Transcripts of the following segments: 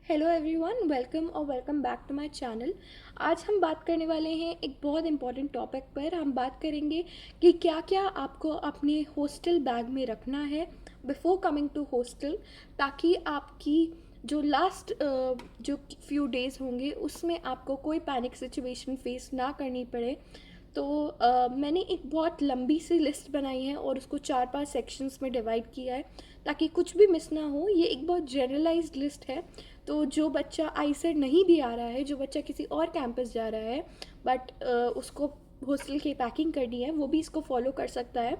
Hello everyone, welcome back to my channel. आज हम बात करने वाले हैं एक बहुत इम्पॉर्टेंट टॉपिक पर। हम बात करेंगे कि क्या क्या आपको अपने हॉस्टल बैग में रखना है बिफोर कमिंग टू हॉस्टल, ताकि आपकी जो लास्ट जो फ्यू डेज़ होंगे उसमें आपको कोई पैनिक सिचुएशन फेस ना करनी पड़े। तो मैंने एक बहुत लंबी सी लिस्ट बनाई है और उसको 4-5 सेक्शंस में डिवाइड किया है ताकि कुछ भी मिस ना हो। ये एक बहुत जनरलाइज्ड लिस्ट है, तो जो बच्चा आईसेट नहीं भी आ रहा है, जो बच्चा किसी और कैंपस जा रहा है बट उसको हॉस्टल की पैकिंग करनी है, वो भी इसको फॉलो कर सकता है।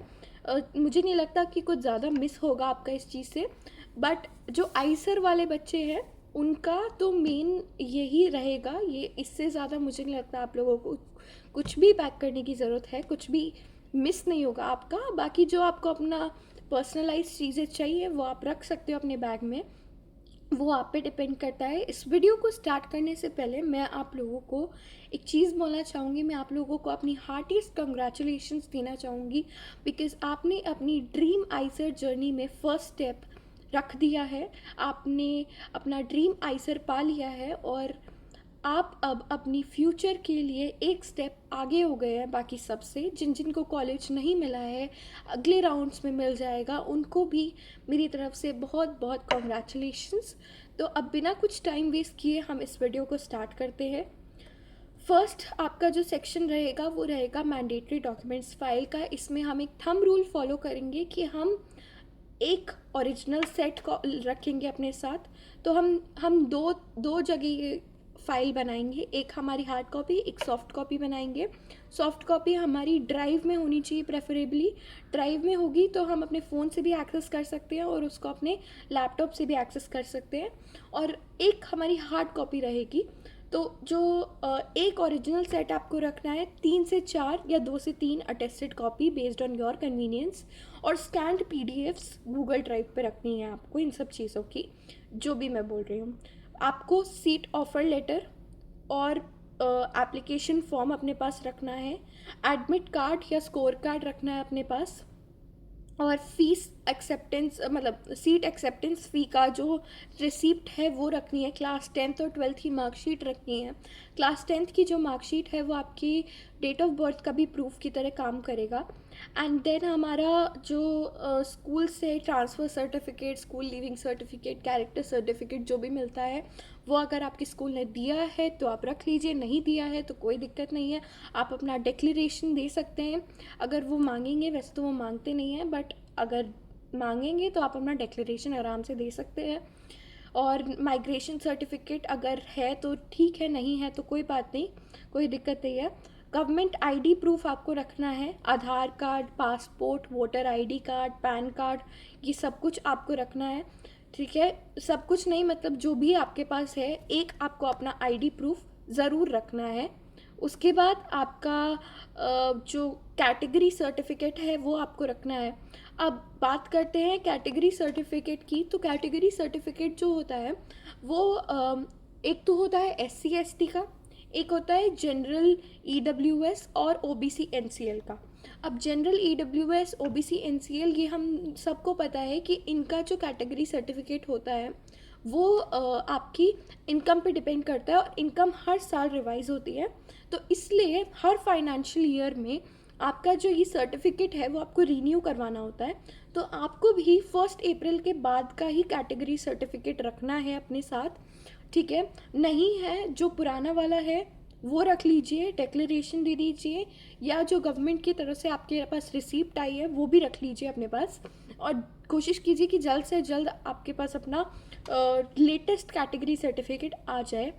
मुझे नहीं लगता कि कुछ ज़्यादा मिस होगा आपका इस चीज़ से। बट जो आईसर वाले बच्चे हैं उनका तो मेन यही रहेगा। ये इससे ज़्यादा मुझे नहीं लगता आप लोगों को कुछ भी पैक करने की ज़रूरत है, कुछ भी मिस नहीं होगा आपका। बाकी जो आपको अपना पर्सनलाइज चीज़ें चाहिए वो आप रख सकते हो अपने बैग में, वो आप पे डिपेंड करता है। इस वीडियो को स्टार्ट करने से पहले मैं आप लोगों को एक चीज़ बोलना चाहूँगी। मैं आप लोगों को अपनी हार्टीस्ट कंग्रेचुलेशंस देना चाहूँगी, बिकॉज़ आपने अपनी ड्रीम आईसर जर्नी में फर्स्ट स्टेप रख दिया है। आपने अपना ड्रीम आईसर पा लिया है और आप अब अपनी फ्यूचर के लिए एक स्टेप आगे हो गए हैं बाकी सबसे। जिन जिन को कॉलेज नहीं मिला है, अगले राउंड्स में मिल जाएगा, उनको भी मेरी तरफ से बहुत बहुत कॉन्ग्रेचुलेशंस। तो अब बिना कुछ टाइम वेस्ट किए हम इस वीडियो को स्टार्ट करते हैं। फर्स्ट आपका जो सेक्शन रहेगा वो रहेगा मैंडेटरी डॉक्यूमेंट्स फाइल का। इसमें हम एक थंब रूल फॉलो करेंगे कि हम एक ओरिजिनल सेट को रखेंगे अपने साथ। तो हम दो दो जगह फाइल बनाएंगे, एक हमारी हार्ड कॉपी, एक सॉफ्ट कॉपी बनाएंगे। सॉफ्ट कॉपी हमारी ड्राइव में होनी चाहिए, प्रेफरेबली ड्राइव में होगी तो हम अपने फ़ोन से भी एक्सेस कर सकते हैं और उसको अपने लैपटॉप से भी एक्सेस कर सकते हैं। और एक हमारी हार्ड कॉपी रहेगी। तो जो एक ओरिजिनल सेट आपको रखना है, 3 से 4 या 2 से 3 attested copy based on your convenience, और स्कैंड पीडीएफ्स गूगल ड्राइव पे रखनी है आपको। इन सब चीज़ों की जो भी मैं बोल रही हूँ, आपको सीट ऑफर लेटर और एप्लीकेशन फॉर्म अपने पास रखना है। एडमिट कार्ड या स्कोर कार्ड रखना है अपने पास। और फीस एक्सेप्टेंस मतलब सीट एक्सेप्टेंस फ़ी का जो रिसिप्ट है वो रखनी है। क्लास 10th और 12th की मार्कशीट रखनी है। क्लास 10th की जो मार्कशीट है वो आपकी डेट ऑफ बर्थ का भी प्रूफ की तरह काम करेगा। एंड देन हमारा जो स्कूल से transfer certificate, school leaving certificate, character certificate जो भी मिलता है वो अगर आपके स्कूल ने दिया है तो आप रख लीजिए, नहीं दिया है तो कोई दिक्कत नहीं है, आप अपना डिक्लेरेशन दे सकते हैं अगर वो मांगेंगे। वैसे तो वो मांगते नहीं हैं, बट अगर मांगेंगे तो आप अपना डिक्लेरेशन आराम से दे सकते हैं। और माइग्रेशन सर्टिफिकेट अगर है तो ठीक है, नहीं है तो कोई बात नहीं, कोई दिक्कत नहीं है। गवर्नमेंट आईडी प्रूफ आपको रखना है, Aadhaar card, passport, voter ID card, PAN card, ये सब कुछ आपको रखना है। ठीक है, सब कुछ नहीं मतलब जो भी आपके पास है, एक आपको अपना आईडी प्रूफ ज़रूर रखना है। उसके बाद आपका जो कैटेगरी सर्टिफिकेट है वो आपको रखना है। अब बात करते हैं कैटेगरी सर्टिफिकेट की। तो कैटेगरी सर्टिफिकेट जो होता है वो एक तो होता है SC ST का, एक होता है जनरल EWS और OBC NCL का। अब जनरल EWS OBC NCL ये हम सबको पता है कि इनका जो कैटेगरी सर्टिफिकेट होता है वो आपकी इनकम पे डिपेंड करता है और इनकम हर साल रिवाइज होती है। तो इसलिए हर फाइनेंशियल ईयर में आपका जो ये सर्टिफिकेट है वो आपको रीन्यू करवाना होता है। तो आपको भी 1 अप्रैल के बाद का ही कैटेगरी सर्टिफिकेट रखना है अपने साथ। ठीक है, नहीं है जो पुराना वाला है वो रख लीजिए, डिक्लेरेशन दे दीजिए, या जो गवर्नमेंट की तरफ से आपके पास रिसीप्ट आई है वो भी रख लीजिए अपने पास। और कोशिश कीजिए कि जल्द से जल्द आपके पास अपना लेटेस्ट कैटेगरी सर्टिफिकेट आ जाए।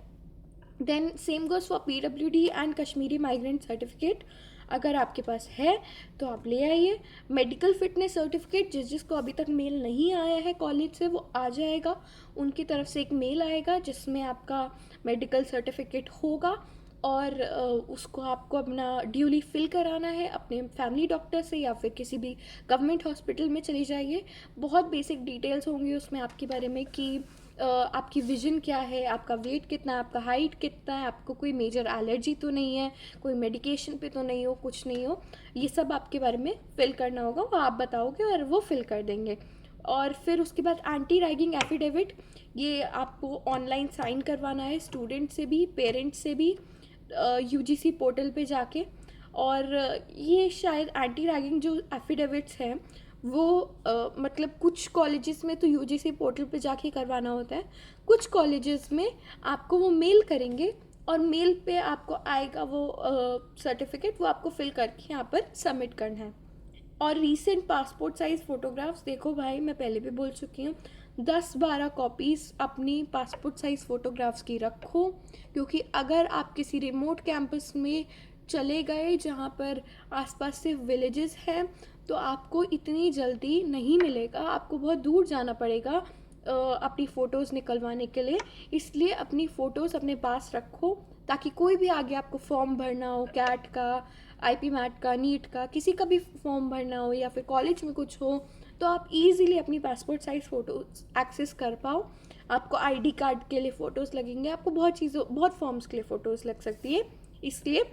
Then same goes for PWD and Kashmiri migrant certificate. अगर आपके पास है तो आप ले आइए। मेडिकल फिटनेस सर्टिफिकेट जिसको अभी तक मेल नहीं आया है कॉलेज से वो आ जाएगा। उनकी तरफ से एक मेल आएगा जिसमें आपका मेडिकल सर्टिफिकेट होगा और उसको आपको अपना ड्यूली फिल कराना है अपने फैमिली डॉक्टर से या फिर किसी भी गवर्नमेंट हॉस्पिटल में चली जाइए। बहुत बेसिक डिटेल्स होंगी उसमें आपके बारे में कि आपकी विजन क्या है, आपका वेट कितना है, आपका हाइट कितना है, आपको कोई मेजर एलर्जी तो नहीं है, कोई मेडिकेशन पे तो नहीं हो, कुछ नहीं हो, ये सब आपके बारे में फिल करना होगा। वो आप बताओगे और वो फिल कर देंगे। और फिर उसके बाद एंटी रैगिंग एफिडेविट, ये आपको ऑनलाइन साइन करवाना है स्टूडेंट से भी, पेरेंट्स से भी, यूजीसी पोर्टल पे जाके। और ये शायद एंटी रैगिंग जो एफिडेविट्स हैं वो मतलब कुछ कॉलेजेस में तो यूजीसी पोर्टल पे जाके करवाना होता है, कुछ कॉलेजेस में आपको वो मेल करेंगे और मेल पे आपको आएगा वो सर्टिफिकेट, वो आपको फिल करके यहाँ पर सबमिट करना है। और रीसेंट पासपोर्ट साइज़ फ़ोटोग्राफ्स, देखो भाई मैं पहले भी बोल चुकी हूँ, 10-12 कॉपीज़ अपनी पासपोर्ट साइज़ फ़ोटोग्राफ्स की रखो, क्योंकि अगर आप किसी रिमोट कैंपस में चले गए जहाँ पर आसपास सिर्फ विलेजेस हैं तो आपको इतनी जल्दी नहीं मिलेगा, आपको बहुत दूर जाना पड़ेगा अपनी फ़ोटोज़ निकलवाने के लिए। इसलिए अपनी फ़ोटोज़ अपने पास रखो ताकि कोई भी आगे आपको फॉर्म भरना हो, कैट का, आईपी मैट का, नीट का, किसी का भी फॉर्म भरना हो या फिर कॉलेज में कुछ हो, तो आप इजीली अपनी पासपोर्ट साइज़ फ़ोटोज़ एक्सेस कर पाओ। आपको आईडी कार्ड के लिए फ़ोटोज़ लगेंगे, आपको बहुत फॉर्म्स के लिए फ़ोटोज़ लग सकती है। इसलिए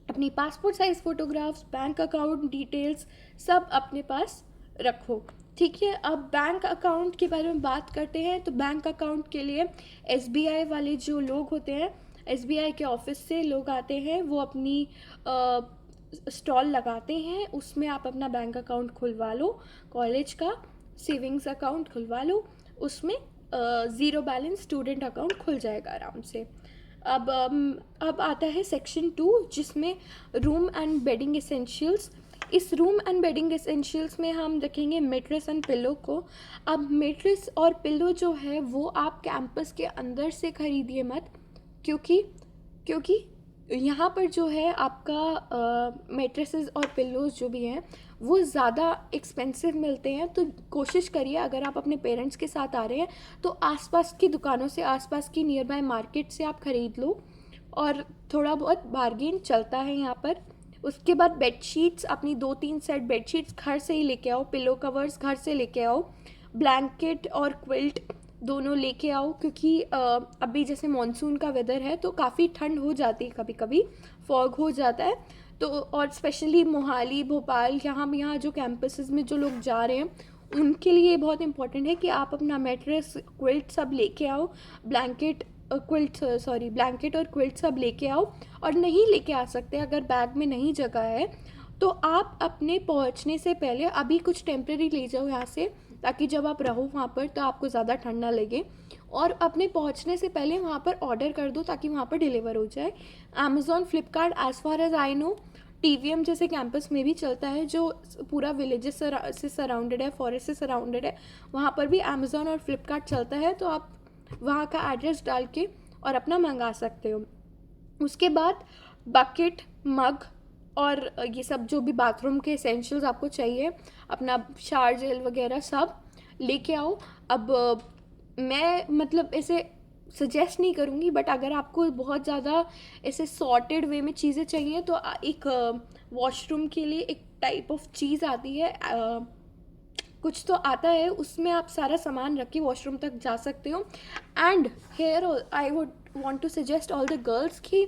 अपनी passport size photographs, bank account details सब अपने पास रखो। ठीक है, अब बैंक अकाउंट के बारे में बात करते हैं। तो बैंक अकाउंट के लिए एसबीआई वाले जो लोग होते हैं, एसबीआई के ऑफिस से लोग आते हैं, वो अपनी स्टॉल लगाते हैं, उसमें आप अपना बैंक अकाउंट खुलवा लो, कॉलेज का सेविंग्स अकाउंट खुलवा लो, उसमें ज़ीरो बैलेंस स्टूडेंट अकाउंट खुल जाएगा आराम से। अब आता है सेक्शन 2 जिसमें रूम एंड बेडिंग एसेंशियल्स। इस रूम एंड बेडिंग एसेंशियल्स में हम रखेंगे मेट्रेस एंड पिलो को। अब मेट्रेस और पिलो जो है वो आप कैंपस के अंदर से खरीदिए मत, क्योंकि यहाँ पर जो है आपका मेट्रेसेस और पिल्लोज़ जो भी हैं वो ज़्यादा एक्सपेंसिव मिलते हैं। तो कोशिश करिए अगर आप अपने पेरेंट्स के साथ आ रहे हैं तो आसपास की दुकानों से, आसपास की नियर बाय मार्केट से आप ख़रीद लो, और थोड़ा बहुत बार्गेन चलता है यहाँ पर। उसके बाद बेडशीट्स, अपनी 2-3 सेट बेडशीट्स घर से ही लेके आओ, पिलो कवर्स घर से लेके आओ, ब्लैंकेट और क्विल्ट दोनों लेके आओ, क्योंकि अभी जैसे मॉनसून का वेदर है तो काफ़ी ठंड हो जाती है, कभी कभी फॉग हो जाता है। तो और स्पेशली मोहाली, भोपाल, यहाँ जो कैंपसेस में जो लोग जा रहे हैं उनके लिए बहुत इंपॉर्टेंट है कि आप अपना मैट्रेस, क्विल्ट सब लेके आओ, ब्लैंकेट और क्विल्ट सब लेके आओ। और नहीं लेके आ सकते, अगर बैग में नहीं जगह है तो आप अपने पहुंचने से पहले अभी कुछ टेम्प्रेरी ले जाओ यहाँ से, ताकि जब आप रहो वहाँ पर तो आपको ज़्यादा ठंड ना लगे, और अपने पहुँचने से पहले वहाँ पर ऑर्डर कर दो ताकि वहाँ पर डिलीवर हो जाए। Amazon, Flipkart, as far as I know TVM जैसे कैंपस में भी चलता है जो पूरा विलेजेस से सराउंडेड है, फॉरेस्ट से सराउंडेड है, वहाँ पर भी अमेज़ॉन और फ्लिपकार्ट चलता है। तो आप वहाँ का एड्रेस डाल के और अपना मंगा सकते हो। उसके बाद बकेट, मग और ये सब जो भी बाथरूम के एसेंशियल्स आपको चाहिए, अपना शावर जेल वगैरह सब लेके आओ। अब मैं मतलब ऐसे सजेस्ट नहीं करूँगी, बट अगर आपको बहुत ज़्यादा ऐसे सॉर्टेड वे में चीज़ें चाहिए तो एक वॉशरूम के लिए एक टाइप ऑफ चीज़ आती है, कुछ तो आता है, उसमें आप सारा सामान रख के वॉशरूम तक जा सकते हो। And here I would want to suggest all the girls कि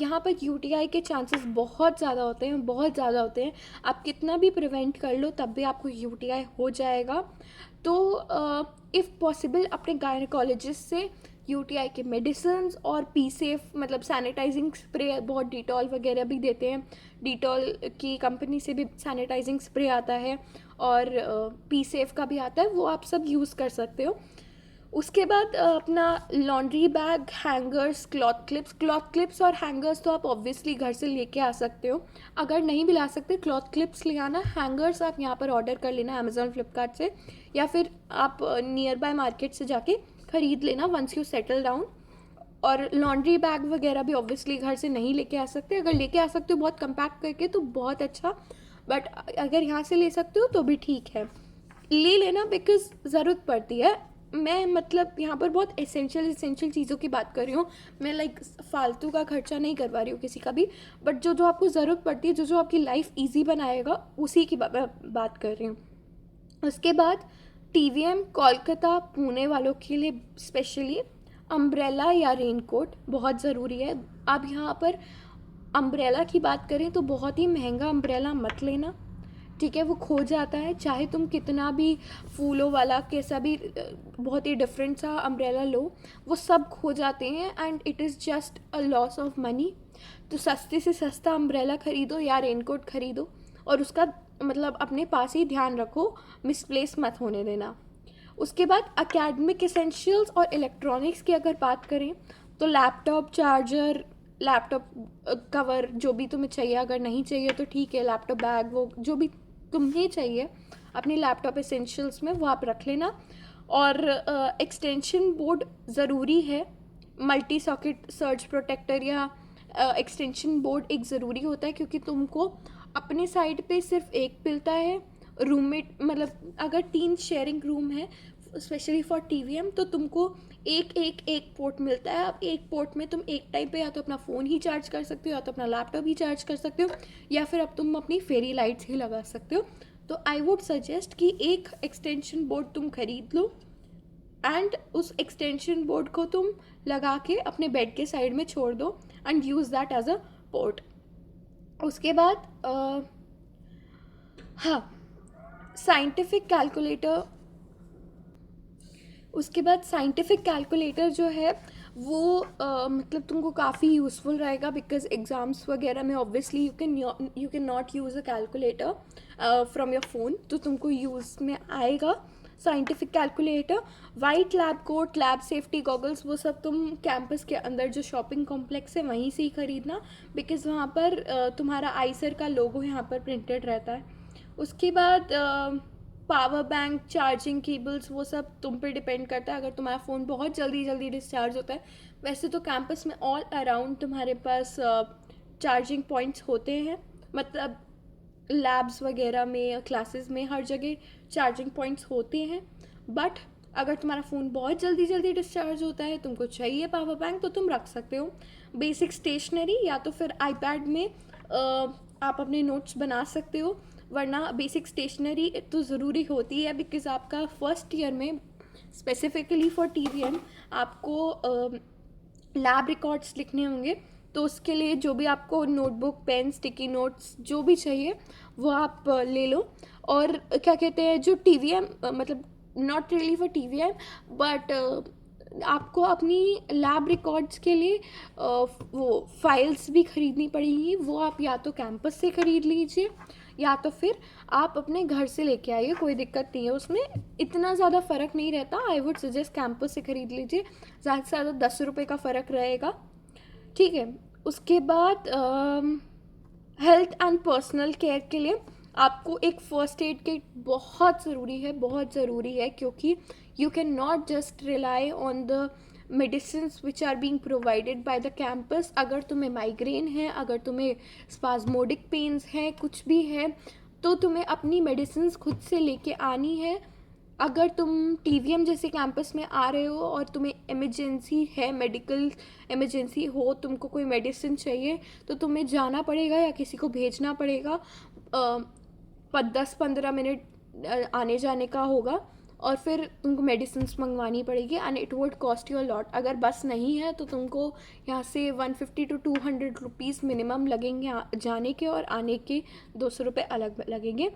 यहाँ पर यूटीआई के चांसेस बहुत ज़्यादा होते हैं, बहुत ज़्यादा होते हैं। आप कितना भी प्रिवेंट कर लो तब भी आपको यूटीआई हो जाएगा। तो इफ़ पॉसिबल अपने गायनेकोलॉजिस्ट से यूटीआई के मेडिसिन और पी सेफ मतलब सैनिटाइजिंग स्प्रे, बहुत डिटॉल वगैरह भी देते हैं, डिटॉल की कंपनी से भी सैनिटाइजिंग स्प्रे आता है और पी सेफ का भी आता है, वो आप सब यूज़ कर सकते हो। उसके बाद अपना laundry bag, hangers, cloth clips और हैंगर्स तो आप ऑब्वियसली घर से लेके आ सकते हो। अगर नहीं भी ला सकते, क्लॉथ क्लिप्स ले आना। हैंगर्स आप यहाँ पर ऑर्डर कर लेना अमेज़ॉन, फ्लिपकार्ट से, या फिर आप नियर बाय मार्केट से जाके ख़रीद लेना वंस यू सेटल डाउन। और लॉन्ड्री बैग वगैरह भी ऑब्वियसली घर से नहीं लेके आ सकते, अगर लेके आ सकते हो बहुत कंपैक्ट करके तो बहुत अच्छा, बट अगर यहाँ से ले सकते हो तो भी ठीक है, ले लेना, बिकॉज ज़रूरत पड़ती है। मैं मतलब यहाँ पर बहुत एसेंशियल चीज़ों की बात कर रही हूँ, मैं लाइक फालतू का खर्चा नहीं करवा रही हूँ किसी का भी, बट जो आपको ज़रूरत पड़ती है, जो आपकी लाइफ ईजी बनाएगा, उसी की बात कर रही हूँ। उसके बाद टीवीएम, कोलकाता, पुणे वालों के लिए स्पेशली अम्ब्रेला या रेनकोट बहुत ज़रूरी है। अब यहाँ पर अम्ब्रेला की बात करें तो बहुत ही महंगा अम्ब्रेला मत लेना, ठीक है, वो खो जाता है, चाहे तुम कितना भी फूलों वाला कैसा भी बहुत ही डिफरेंट सा अम्ब्रेला लो, वो सब खो जाते हैं and it is just a loss of money. तो सस्ते से सस्ता अम्ब्रेला ख़रीदो या रेनकोट ख़रीदो, और उसका मतलब अपने पास ही ध्यान रखो, मिसप्लेस मत होने देना। उसके बाद एकेडमिक एसेंशियल्स और इलेक्ट्रॉनिक्स की अगर बात करें, तो लैपटॉप चार्जर, लैपटॉप कवर जो भी तुम्हें चाहिए, अगर नहीं चाहिए तो ठीक है, लैपटॉप बैग, वो जो भी तुम्हें चाहिए अपने लैपटॉप एसेंशियल्स में वो आप रख लेना। और एक्सटेंशन बोर्ड ज़रूरी है, मल्टी सॉकेट सर्ज प्रोटेक्टर या एक्सटेंशन बोर्ड एक ज़रूरी होता है, क्योंकि तुमको अपने साइड पे सिर्फ एक मिलता है, रूममेट मतलब अगर 3 शेयरिंग रूम है स्पेशली फॉर TVM, तो तुमको एक पोर्ट मिलता है। अब एक पोर्ट में तुम एक टाइम पे या तो अपना फ़ोन ही चार्ज कर सकते हो, या तो अपना लैपटॉप ही चार्ज कर सकते हो, या फिर अब तुम अपनी फेरी लाइट्स ही लगा सकते हो। तो आई वुड सजेस्ट कि एक एक्सटेंशन बोर्ड तुम खरीद लो एंड उस एक्सटेंशन बोर्ड को तुम लगा के अपने बेड के साइड में छोड़ दो and use that as a port. उसके बाद हाँ, साइंटिफिक कैलकुलेटर, उसके बाद साइंटिफिक कैलकुलेटर जो है वो मतलब तुमको काफ़ी यूज़फुल रहेगा, बिकॉज एग्ज़ाम्स वगैरह में obviously you can not use a calculator from your phone, तो तुमको यूज़ में आएगा scientific calculator. White lab coat, lab safety goggles, वो सब तुम कैंपस के अंदर जो शॉपिंग कॉम्प्लेक्स है वहीं से ही ख़रीदना, बिकॉज़ वहाँ पर तुम्हारा आइसर का लोगो यहाँ पर प्रिंटेड रहता है। उसके बाद पावर बैंक, चार्जिंग केबल्स, वो सब तुम पे डिपेंड करता है। अगर तुम्हारा फ़ोन बहुत जल्दी जल्दी डिस्चार्ज होता है, वैसे तो कैंपस में ऑल अराउंड तुम्हारे पास चार्जिंग पॉइंट्स होते हैं, मतलब लैब्स वगैरह में, क्लासेस में, हर जगह चार्जिंग पॉइंट्स होते हैं। बट अगर तुम्हारा फ़ोन बहुत जल्दी जल्दी डिस्चार्ज होता है, तुमको चाहिए पावर बैंक, तो तुम रख सकते हो। बेसिक स्टेशनरी, या तो फिर आईपैड में आप अपने नोट्स बना सकते हो, वरना बेसिक स्टेशनरी तो ज़रूरी होती है, बिकॉज़ आपका फर्स्ट ईयर में स्पेसिफिकली फॉर TVM आपको लैब रिकॉर्ड्स लिखने होंगे, तो उसके लिए जो भी आपको नोटबुक, पेन, स्टिकी नोट्स जो भी चाहिए वो आप ले लो। और क्या कहते हैं, जो TVM मतलब not really for TVM, but आपको अपनी लैब रिकॉर्ड्स के लिए वो फाइल्स भी ख़रीदनी पड़ेंगी, वो आप या तो कैंपस से ख़रीद लीजिए या तो फिर आप अपने घर से लेके आइए, कोई दिक्कत नहीं है, उसमें इतना ज़्यादा फ़र्क नहीं रहता। आई वुड सजेस्ट कैंपस से ख़रीद लीजिए, ज़्यादा से ज़्यादा 10 रुपये का फ़र्क रहेगा, ठीक है। उसके बाद हेल्थ एंड पर्सनल केयर के लिए आपको एक फ़र्स्ट एड किट बहुत ज़रूरी है, बहुत ज़रूरी है, क्योंकि you can not just rely on the medicines which are being provided by the campus. अगर तुम्हें माइग्रेन है, अगर तुम्हें स्पाज्मोडिक पेन्स हैं, कुछ भी है, तो तुम्हें अपनी मेडिसिन्स खुद से लेके आनी है। अगर तुम TVM जैसे कैंपस में आ रहे हो और तुम्हें इमरजेंसी है, मेडिकल इमरजेंसी हो, तुमको कोई मेडिसिन चाहिए, तो तुम्हें जाना पड़ेगा या किसी को भेजना पड़ेगा, 10-15 मिनट आने जाने का होगा, और फिर तुमको मेडिसिन्स मंगवानी पड़ेगी and it would cost you a lot. अगर बस नहीं है तो तुमको यहाँ से 150 to 200 रुपीज़ मिनिमम लगेंगे जाने के, और आने के 200 रुपये अलग लगेंगे।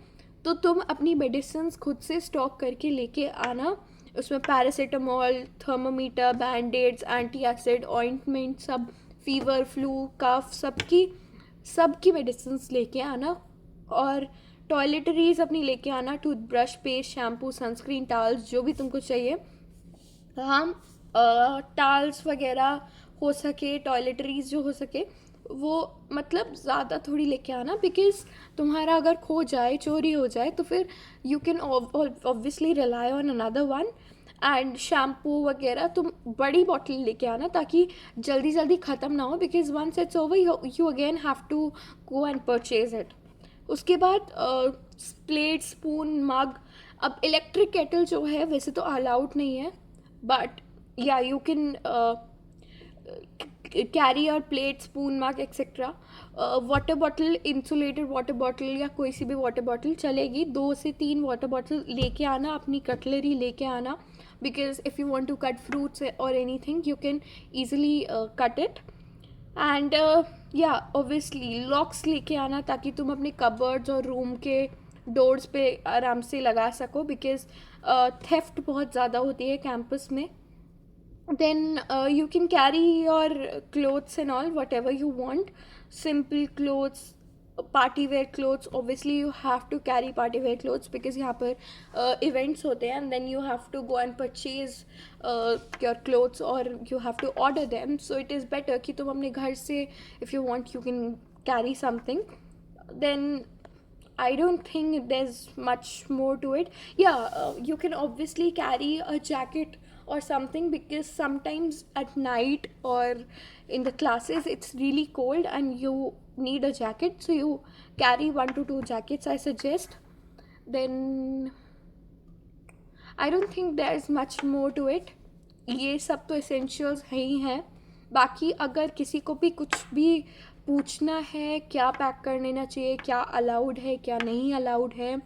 तो तुम अपनी मेडिसिन्स खुद से स्टॉक करके लेके आना, उसमें paracetamol, thermometer, बैंडेड्स, anti acid, ointment, सब, फीवर, फ्लू, कफ, सबकी मेडिसिन्स लेके आना। और टॉयलेटरीज अपनी लेके आना, टूथब्रश, पेस्ट, शैम्पू, सनस्क्रीन, टाल्स, जो भी तुमको चाहिए। हम टाल्स वगैरह हो सके, टॉयलेटरीज जो हो सके, वो मतलब ज़्यादा थोड़ी लेके आना, बिकॉज़ तुम्हारा अगर खो जाए, चोरी हो जाए, तो फिर you can obviously rely on another one. And shampoo वगैरह तुम बड़ी बॉटल लेके आना, ताकि जल्दी जल्दी ख़त्म ना हो, because once it's over you again have to go and purchase it. उसके बाद प्लेट, स्पून, मग। अब इलेक्ट्रिक केटल जो है वैसे तो अलाउड नहीं है, बट या यू कैन कैरी और plate, spoon, mug etcetera. Water bottle, insulated water bottle या कोई सी भी वाटर बॉटल चलेगी, 2 से 3 वाटर बॉटल लेके आना, अपनी कटलरी लेके आना, because if you want to cut fruits और anything you can easily cut it. And या ऑब्वियसली लॉक्स लेके आना, ताकि तुम अपने कबर्ड्स और रूम के डोर्स पे आराम से लगा सको, बिकॉज थेफ्ट बहुत ज़्यादा होती है कैंपस में. Then you can carry your clothes and all, whatever you want. Simple clothes, party wear clothes. Obviously you have to carry party wear clothes because यहाँ पर events होते हैं, and then you have to go and purchase your clothes, or you have to order them. So it is better कि तुम अपने घर से, if you want, you can carry something. Then I don't think there's much more to it. Yeah, you can obviously carry a jacket or something, because sometimes at night or in the classes it's really cold and you need a jacket, so you carry 1 to 2 jackets, I suggest. Then I don't think there's much more to it. ये सब तो essentials है ही हैं. बाकी अगर किसी को भी कुछ भी पूछना है, क्या पैक कर लेना चाहिए, क्या अलाउड है, क्या नहीं अलाउड है,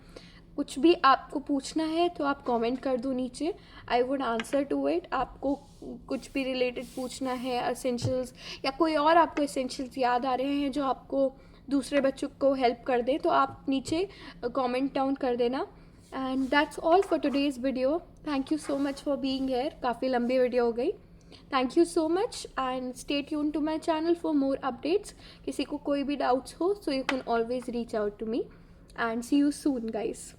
कुछ भी आपको पूछना है तो आप कमेंट कर दो नीचे. I would answer to it. आपको कुछ भी रिलेटेड पूछना है, एसेंशियल्स, या कोई और आपको एसेंशियल्स याद आ रहे हैं जो आपको दूसरे बच्चों को हेल्प कर दे, तो आप नीचे कमेंट डाउन कर देना. And that's all for today's video. Thank you so much for being here. काफ़ी लंबी वीडियो हो गई. Thank you so much and stay tune to my channel for more updates. किसी को कोई भी डाउट्स हो, so you can always reach out to me. And see you soon guys.